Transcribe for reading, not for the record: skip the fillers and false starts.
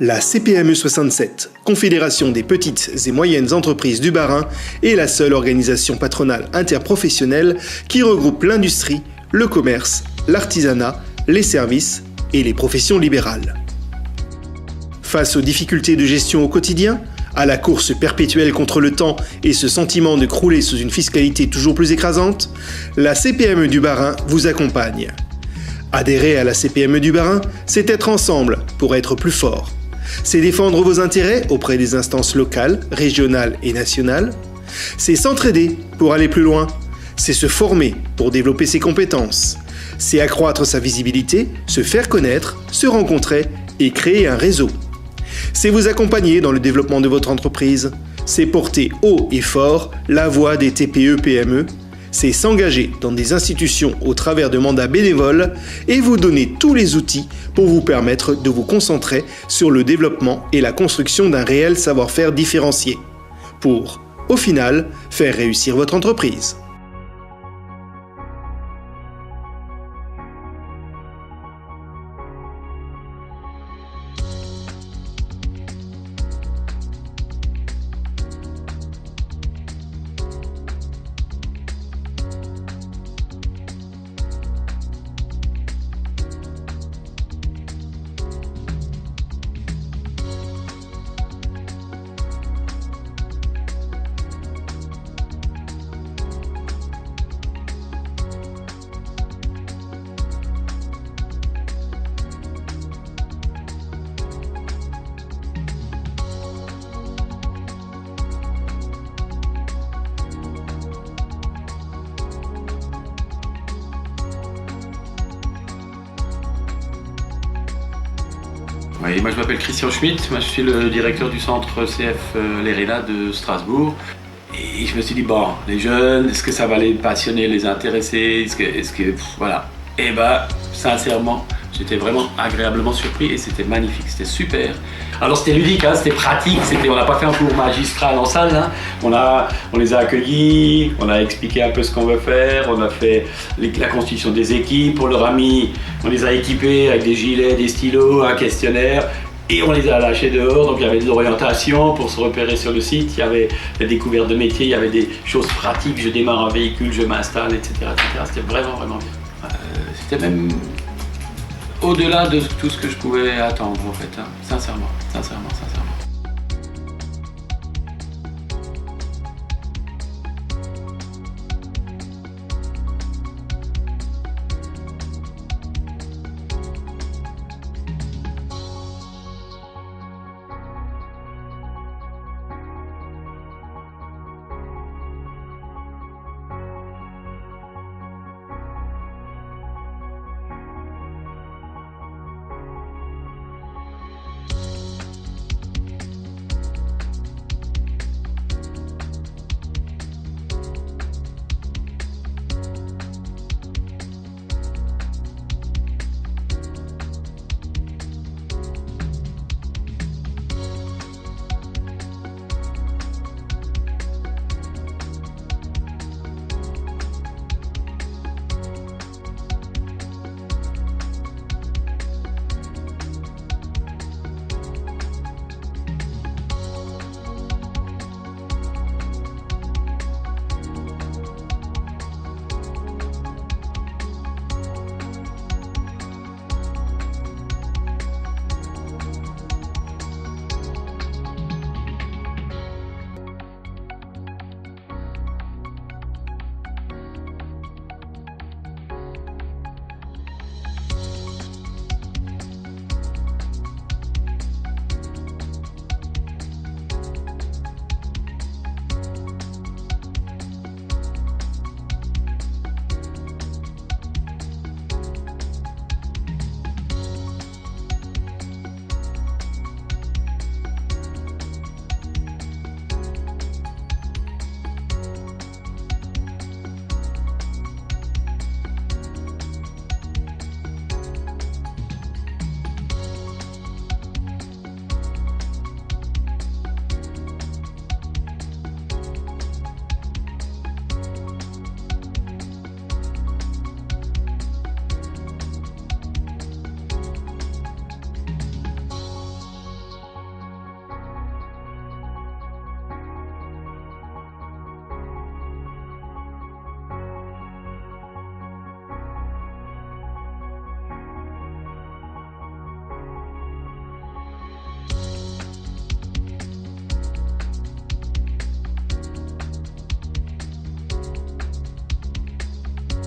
La CPME 67, Confédération des petites et moyennes entreprises du Bas-Rhin, est la seule organisation patronale interprofessionnelle qui regroupe l'industrie, le commerce, l'artisanat, les services et les professions libérales. Face aux difficultés de gestion au quotidien, à la course perpétuelle contre le temps et ce sentiment de crouler sous une fiscalité toujours plus écrasante, la CPME du Bas-Rhin vous accompagne. Adhérer à la CPME du Bas-Rhin, c'est être ensemble pour être plus fort. C'est défendre vos intérêts auprès des instances locales, régionales et nationales. C'est s'entraider pour aller plus loin. C'est se former pour développer ses compétences. C'est accroître sa visibilité, se faire connaître, se rencontrer et créer un réseau. C'est vous accompagner dans le développement de votre entreprise. C'est porter haut et fort la voix des TPE-PME. C'est s'engager dans des institutions au travers de mandats bénévoles et vous donner tous les outils pour vous permettre de vous concentrer sur le développement et la construction d'un réel savoir-faire différencié. Pour, au final, faire réussir votre entreprise. Oui, moi je m'appelle Christian Schmitt, moi je suis le directeur du centre CF L'Héréna de Strasbourg. Et je me suis dit, bon, les jeunes, est-ce que ça va les passionner, les intéresser, voilà. Et bah, sincèrement, j'étais vraiment agréablement surpris et c'était magnifique, c'était super. Alors c'était ludique, hein, c'était pratique, on n'a pas fait un cours magistral en salle, hein. On les a accueillis, on a expliqué un peu ce qu'on veut faire, on a fait la constitution des équipes, on les a équipés avec des gilets, des stylos, un questionnaire. Et on les a lâchés dehors, donc il y avait de l'orientation pour se repérer sur le site, il y avait des découvertes de métiers, il y avait des choses pratiques, je démarre un véhicule, je m'installe, etc. C'était vraiment bien. C'était même au-delà de tout ce que je pouvais attendre en fait, hein. Sincèrement.